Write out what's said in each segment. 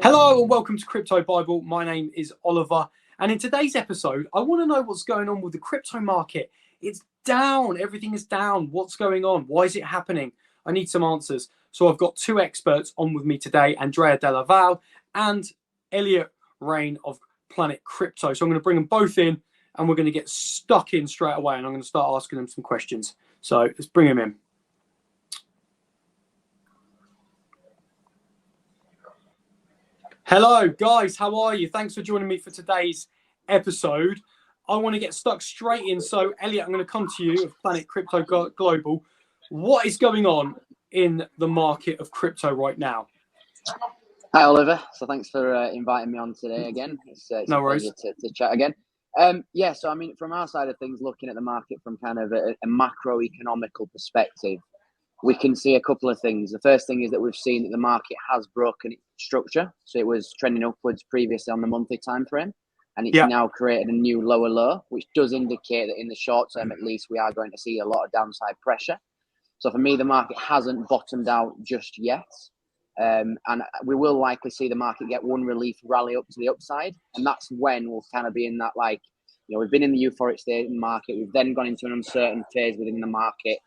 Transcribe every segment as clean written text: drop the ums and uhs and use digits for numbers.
Hello and welcome to Crypto Bible. My name is Oliver, and in today's episode, I want to know what's going on with the crypto market. It's down. Everything is down. What's going on? Why is it happening? I need some answers. So I've got two experts on with me today, Andrea Dalla and Elliott Rayne of Planet Crypto. So I'm going to bring them both in, and we're going to get stuck in straight away, and I'm going to start asking them some questions. So let's bring them in. Hello, guys. How are you? Thanks for joining me for today's episode. I want to get stuck straight in. So, Elliott, I'm going to come to you of Planet Crypto Global. What is going on in the market of crypto right now? Hi, Oliver. So thanks for inviting me on today again. It's no worries. a pleasure to chat again. Yeah, so I mean, from our side of things, looking at the market from kind of a macroeconomical perspective, we can see a couple of things. The first thing is that we've seen that the market has broken its structure. So it was trending upwards previously on the monthly time frame, and it's now created a new lower low, which does indicate that in the short term, at least, we are going to see a lot of downside pressure. So for me, the market hasn't bottomed out just yet. And we will likely see the market get one relief rally up to the upside. And that's when we'll kind of be in that, like, you know, we've been in the euphoric state in the market. We've then gone into an uncertain phase within the market.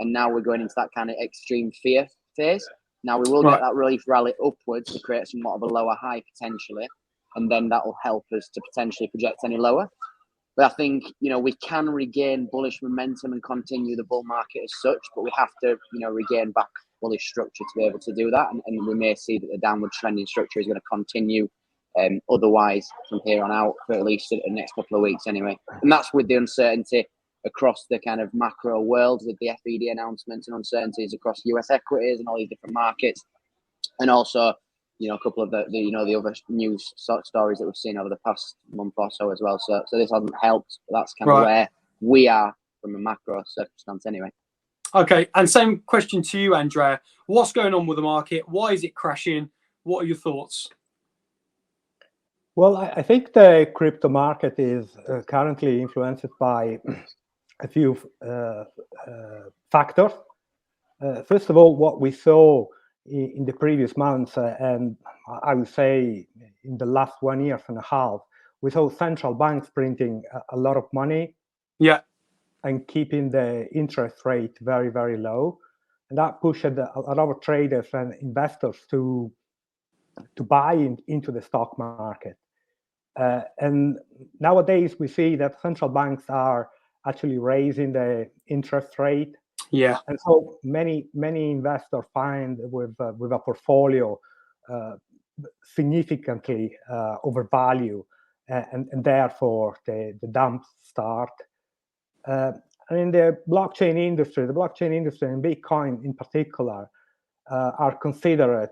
And now we're going into that kind of extreme fear phase. Now we will get that relief rally upwards to create somewhat of a lower high potentially. And then that will help us to potentially project any lower. But I think, you know, we can regain bullish momentum and continue the bull market as such, but we have to, you know, regain back bullish structure to be able to do that. And we may see that the downward trending structure is going to continue otherwise from here on out for at least the next couple of weeks anyway. And that's with the uncertainty across the kind of macro world with the FED announcements and uncertainties across US equities and all these different markets. And also, you know, a couple of the other news stories that we've seen over the past month or so as well. So this hasn't helped, but that's kind of where we are from a macro circumstance anyway. Okay, and same question to you, Andrea. What's going on with the market? Why is it crashing? What are your thoughts? Well, I think the crypto market is currently influenced by a few factors. First of all, what we saw in the previous months, and I would say in the last 1.5 years, we saw central banks printing a lot of money, and keeping the interest rate very, very low, and that pushed a lot of traders and investors to buy into the stock market. And nowadays we see that central banks are actually raising the interest rate. And so many investors find with a portfolio significantly overvalue, and therefore the dumps start. And in the blockchain industry and Bitcoin in particular are considered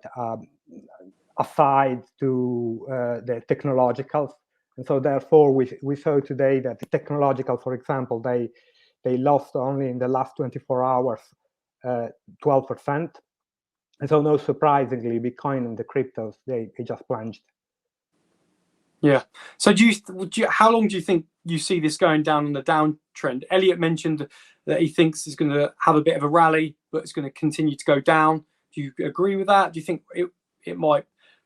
aside to the technologicals. And so therefore we saw today that the technological, for example, they lost only in the last 24 hours 12%. And so no surprisingly, Bitcoin and the cryptos, they just plunged. Yeah. So how long do you think you see this going down on the downtrend? Elliott mentioned that he thinks it's going to have a bit of a rally, but it's going to continue to go down. Do you agree with that? Do you think it might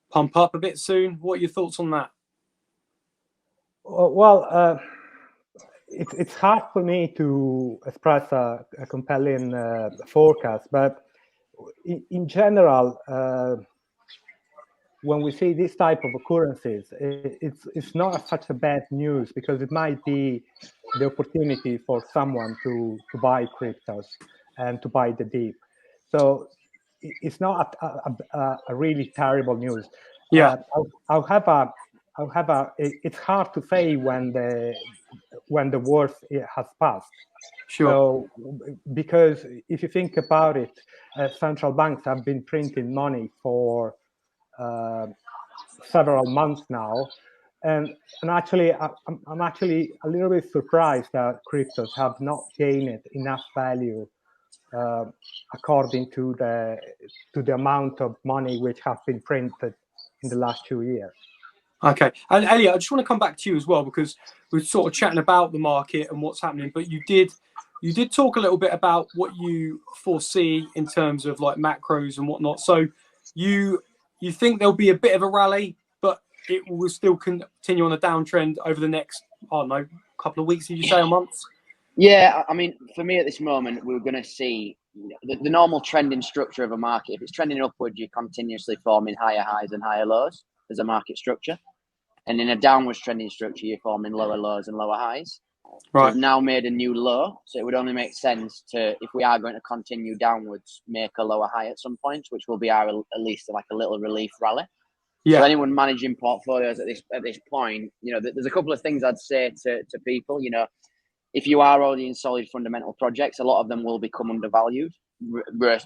pump up a bit soon? What are your thoughts on that? Well, it's hard for me to express a compelling forecast, but in general, when we see this type of occurrences, it's not such a bad news, because it might be the opportunity for someone to buy cryptos and to buy the dip. So it's not a really terrible news. It's hard to say when the worst has passed. So, because if you think about it, central banks have been printing money for several months now, and actually I'm actually a little bit surprised that cryptos have not gained enough value according to the amount of money which have been printed in the last 2 years. Okay, and Elliott, I just want to come back to you as well, because we're sort of chatting about the market and what's happening, but you did talk a little bit about what you foresee in terms of like macros and whatnot. So you you think there'll be a bit of a rally, but it will still continue on a downtrend over the next, I don't know, couple of weeks, did you say, or months? Yeah, I mean, for me at this moment, we're going to see the normal trending structure of a market. If it's trending upwards, you're continuously forming higher highs and higher lows as a market structure. And in a downwards trending structure, you're forming lower lows and lower highs. Right. So we've now made a new low. So it would only make sense to, if we are going to continue downwards, make a lower high at some point, which will be our at least like a little relief rally. Yeah. So anyone managing portfolios at this point, you know, there's a couple of things I'd say to people. You know, if you are already in solid fundamental projects, a lot of them will become undervalued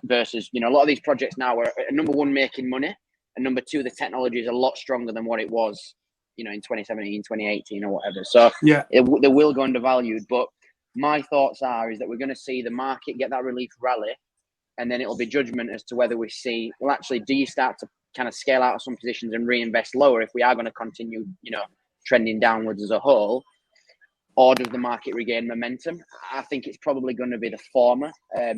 versus, you know, a lot of these projects now are, number one, making money, and number two, the technology is a lot stronger than what it was, you know, in 2017, 2018 or whatever. So yeah, they will go undervalued. But my thoughts is that we're going to see the market get that relief rally, and then it'll be judgment as to whether we see, well, actually, do you start to kind of scale out of some positions and reinvest lower if we are going to continue, you know, trending downwards as a whole, or does the market regain momentum? I think it's probably going to be the former.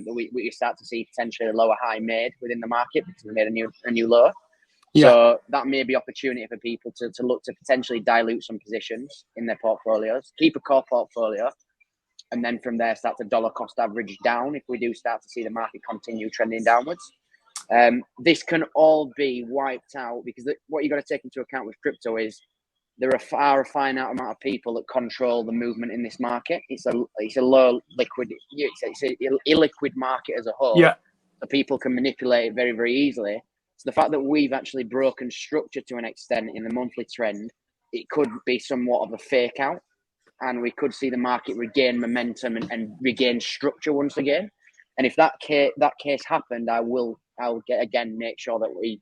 We start to see potentially a lower high made within the market because we made a new low. Yeah. So that may be opportunity for people to look to potentially dilute some positions in their portfolios, keep a core portfolio, and then from there start to dollar cost average down if we do start to see the market continue trending downwards. This can all be wiped out because what you got to take into account with crypto is there are a finite amount of people that control the movement in this market. It's a low liquid, it's an illiquid market as a whole. Yeah. So people can manipulate it very, very easily. So the fact that we've actually broken structure to an extent in the monthly trend, it could be somewhat of a fake out, and we could see the market regain momentum and regain structure once again. And if that case happened, I'll make sure that we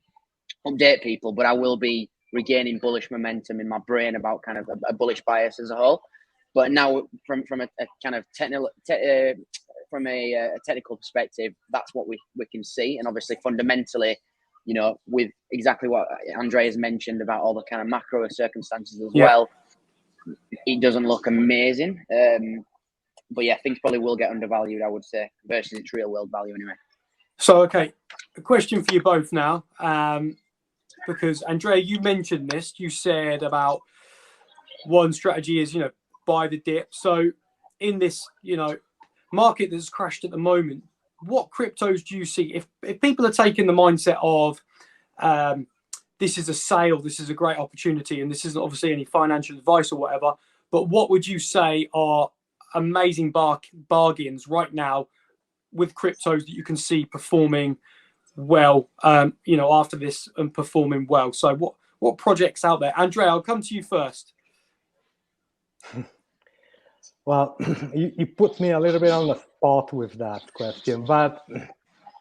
update people, but I will be regaining bullish momentum in my brain about kind of a bullish bias as a whole. But now from a kind of technical perspective, that's what we can see. And obviously fundamentally, you know, with exactly what Andrea has mentioned about all the kind of macro circumstances as well, it doesn't look amazing. But yeah, things probably will get undervalued, I would say, versus its real world value anyway. So, okay, a question for you both now. Because Andrea, you mentioned this. You said about one strategy is, you know, buy the dip. So in this, you know, market that's crashed at the moment, what cryptos do you see? If people are taking the mindset of this is a sale, this is a great opportunity, and this isn't obviously any financial advice or whatever, but what would you say are amazing bargains right now with cryptos that you can see performing well, you know, after this and performing well? So what projects out there? Andrea, I'll come to you first. Well, you put me a little bit on the spot with that question, but do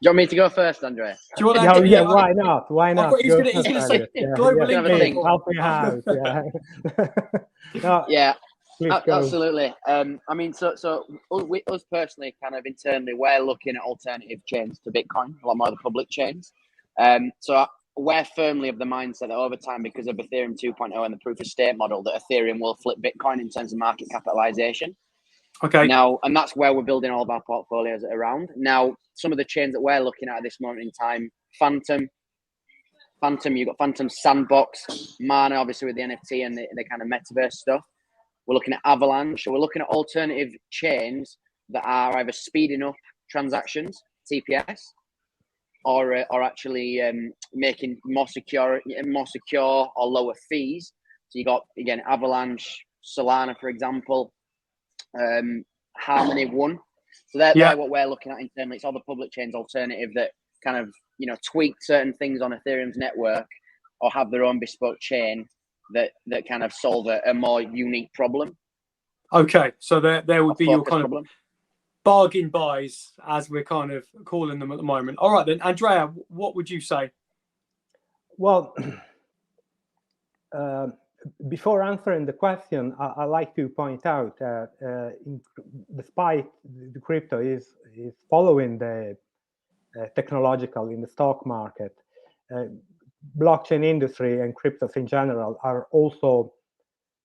you want me to go first, Andrea? Do you want yeah, why not? Why not? He's going to say global please, help me out. Yeah. No, yeah. Go. Absolutely. I mean, so us personally, kind of internally, we're looking at alternative chains to Bitcoin, a lot more of the public chains. So we're firmly of the mindset that over time, because of Ethereum 2.0 and the proof of stake model, that Ethereum will flip Bitcoin in terms of market capitalization. Okay. Now, and that's where we're building all of our portfolios around. Now, some of the chains that we're looking at this moment in time, Phantom, you've got Phantom Sandbox, Mana, obviously with the NFT and the kind of metaverse stuff. We're looking at Avalanche. We're looking at alternative chains that are either speeding up transactions, TPS, or actually making more secure or lower fees. So you got, again, Avalanche, Solana, for example, Harmony One. So they're what we're looking at internally. It's all the public chains alternative that kind of, you know, tweak certain things on Ethereum's network or have their own bespoke chain that kind of solve a more unique problem. Okay, so there would be your kind problem. of bargain buys, as we're kind of calling them at the moment. All right then, Andrea, what would you say? Well, before answering the question, I like to point out that despite the crypto is following the technological in the stock market, blockchain industry and cryptos in general are also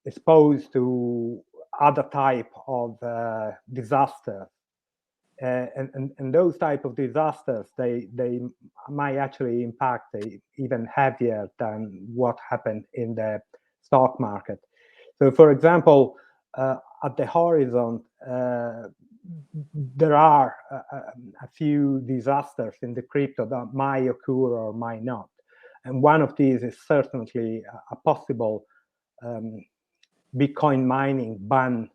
exposed to other type of disaster. And those type of disasters, they might actually impact even heavier than what happened in the stock market. So, for example, at the horizon, there are a few disasters in the crypto that might occur or might not. And one of these is certainly a possible Bitcoin mining ban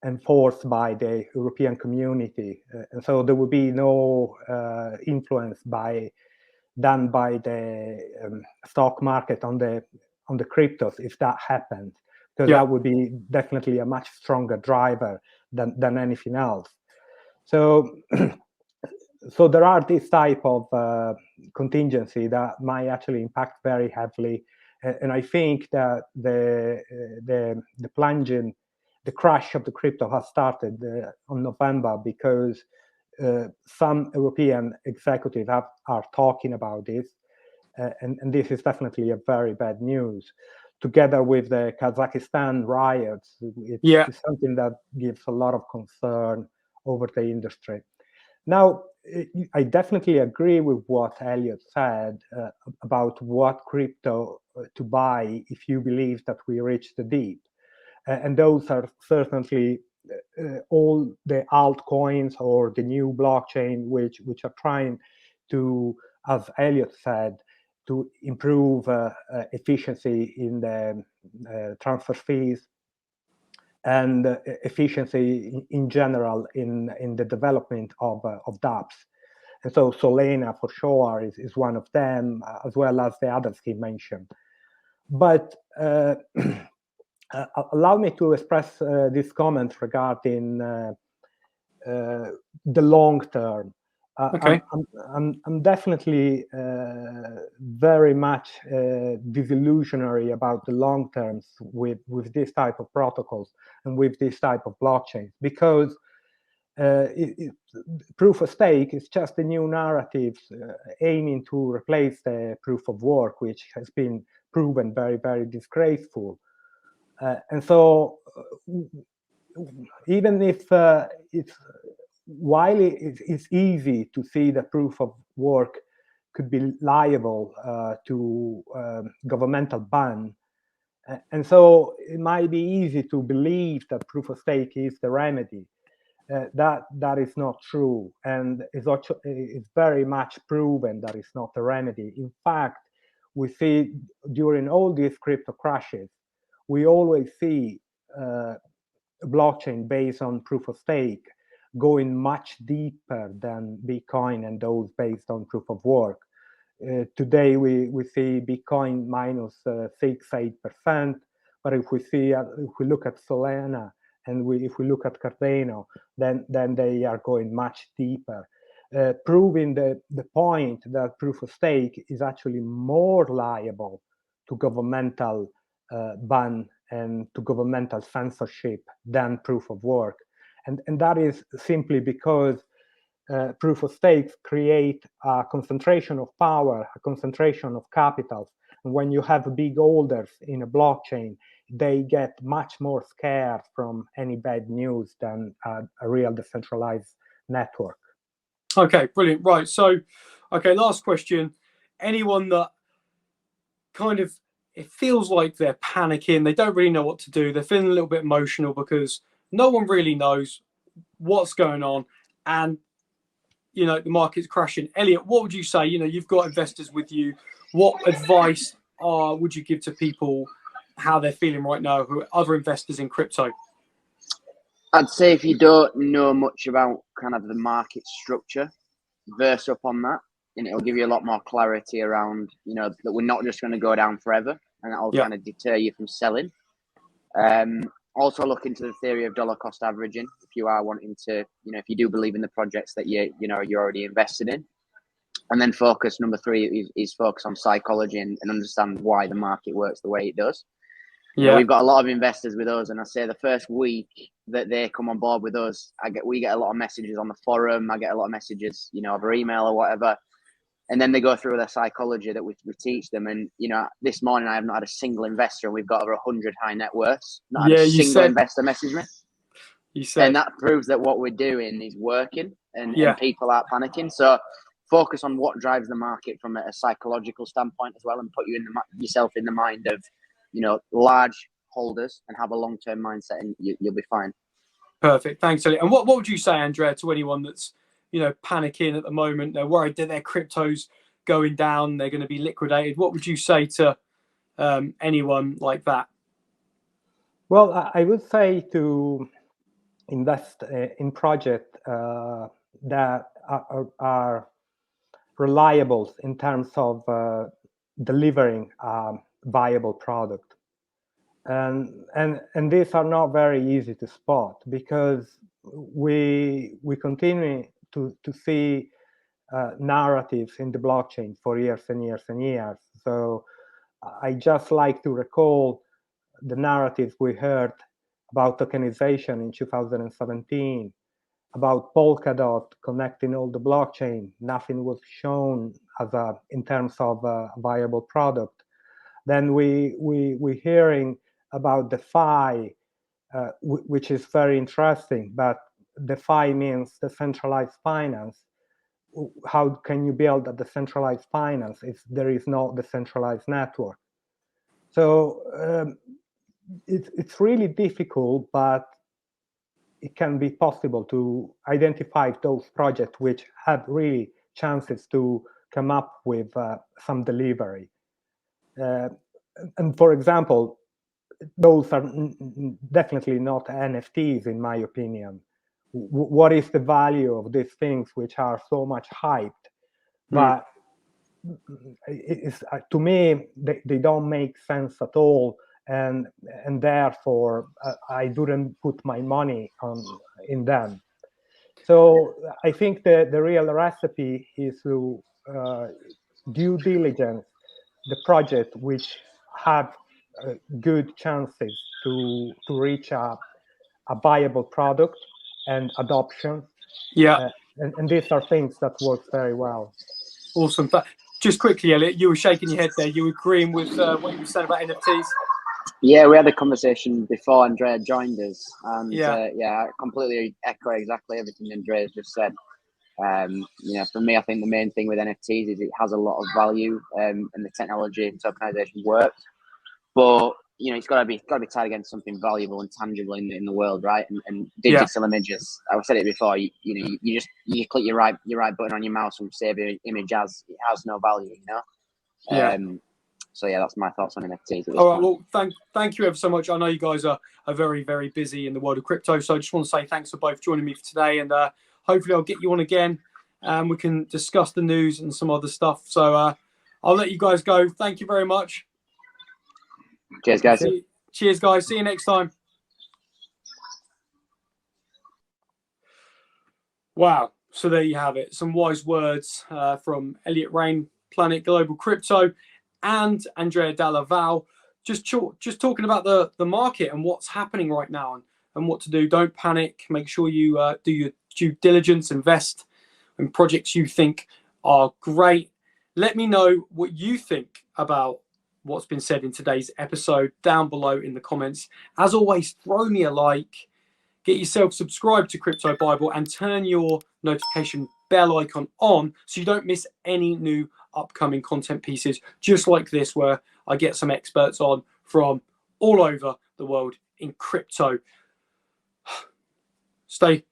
enforced by the European community. And so there will be no influence done by the stock market on the cryptos if that happens, because that would be definitely a much stronger driver than anything else. So so there are this type of contingency that might actually impact very heavily, and I think that the plunging, the crash of the crypto has started on November because some European executives are talking about this, and this is definitely a very bad news. Together with the Kazakhstan riots, it's something that gives a lot of concern over the industry. Now, I definitely agree with what Elliott said about what crypto to buy if you believe that we reached the deep. And those are certainly all the altcoins or the new blockchain, which are trying to, as Elliott said, to improve efficiency in the transfer fees and efficiency in general in the development of dApps. And so Solana for sure is one of them, as well as the others he mentioned. But allow me to express this comment regarding the long term. Okay. I'm definitely very much disillusionary about the long terms with this type of protocols and with this type of blockchains, because proof of stake is just a new narrative aiming to replace the proof of work, which has been proven very, very disgraceful. And so even if while it's easy to see that proof of work could be liable to governmental ban, and so it might be easy to believe that proof of stake is the remedy. That is not true, and it's very much proven that it's not the remedy. In fact, we see during all these crypto crashes, we always see a blockchain based on proof of stake going much deeper than Bitcoin and those based on proof of work. Today we see Bitcoin minus 6-8%, but if we look at Solana and if we look at Cardano, then they are going much deeper, proving the point that proof of stake is actually more liable to governmental ban and to governmental censorship than proof of work. And that is simply because proof of stakes create a concentration of power, a concentration of capital. And when you have big holders in a blockchain, they get much more scared from any bad news than a real decentralized network. Okay, brilliant. Right. So, okay, last question. Anyone that kind of, it feels like they're panicking, they don't really know what to do, they're feeling a little bit emotional because no one really knows what's going on, and the market's crashing. Elliott, what would you say? You've got investors with you. What advice would you give to people, how they're feeling right now, who are other investors in crypto? I'd say if you don't know much about kind of the market structure, verse up on that, and it'll give you a lot more clarity around, that we're not just going to go down forever, and that'll kind of deter you from selling. Also look into the theory of dollar cost averaging if you are wanting to, if you do believe in the projects that you're already invested in. And then focus, number 3 is focus on psychology and understand why the market works the way it does. We've got a lot of investors with us, and I say the first week that they come on board with us, we get a lot of messages on the forum. I get a lot of messages, over email or whatever. And then they go through their psychology that we teach them. And, this morning I have not had a single investor, and we've got over 100 high net worths. Not had a single investor message me. You said. And that proves that what we're doing is working. and Yeah. people aren't panicking. So focus on what drives the market from a psychological standpoint as well, and put yourself in the mind of, large holders, and have a long-term mindset, and you'll be fine. Perfect. Thanks, Elliott. And what would you say, Andrea, to anyone that's, panicking at the moment? They're worried that their crypto's going down, they're going to be liquidated. What would you say to anyone like that? Well, I would say to invest in projects that are reliable in terms of delivering a viable product. And these are not very easy to spot, because we continue to see narratives in the blockchain for years and years and years. So I just like to recall the narratives we heard about tokenization in 2017, about Polkadot connecting all the blockchain. Nothing was shown as in terms of a viable product. Then we hearing about DeFi, which is very interesting, but DeFi means decentralized finance. How can you build a decentralized finance if there is no decentralized network? So it's really difficult, but it can be possible to identify those projects which have really chances to come up with some delivery. And for example, those are definitely not NFTs, in my opinion. What is the value of these things which are so much hyped? But to me, they don't make sense at all, and therefore I didn't put my money in them. So I think the real recipe is to due diligence the project which have good chances to reach a viable product and adoption. Yeah. And these are things that work very well. Awesome. Just quickly, Elliott, you were shaking your head there. You agreeing with what you were saying about NFTs? Yeah, we had a conversation before Andrea joined us, and Yeah. I completely echo exactly everything Andrea just said. For me, I think the main thing with NFTs is it has a lot of value, and the technology and tokenization works. But it's got to be tied against something valuable and tangible in the world, right? And digital images. I've said it before. You click your right button on your mouse and save your image as it has no value. Yeah. So yeah, that's my thoughts on NFTs. All right. Well, thank you ever so much. I know you guys are very, very busy in the world of crypto, so I just want to say thanks for both joining me for today, and hopefully I'll get you on again, and we can discuss the news and some other stuff. So I'll let you guys go. Thank you very much. Cheers, guys. Cheers, guys. See you next time. Wow. So there you have it. Some wise words from Elliott Rayne, Planet Global Crypto, and Andrea Dalla. Just talking about the market and what's happening right now, and what to do. Don't panic. Make sure you do your due diligence. Invest in projects you think are great. Let me know what you think about what's been said in today's episode down below in the comments. As always, throw me a like, get yourself subscribed to Crypto Bible, and turn your notification bell icon on so you don't miss any new upcoming content pieces just like this, where I get some experts on from all over the world in crypto. Stay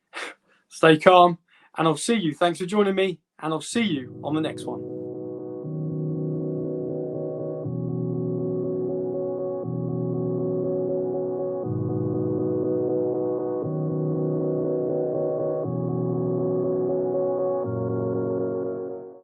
calm, and I'll see you. Thanks for joining me, and I'll see you on the next one.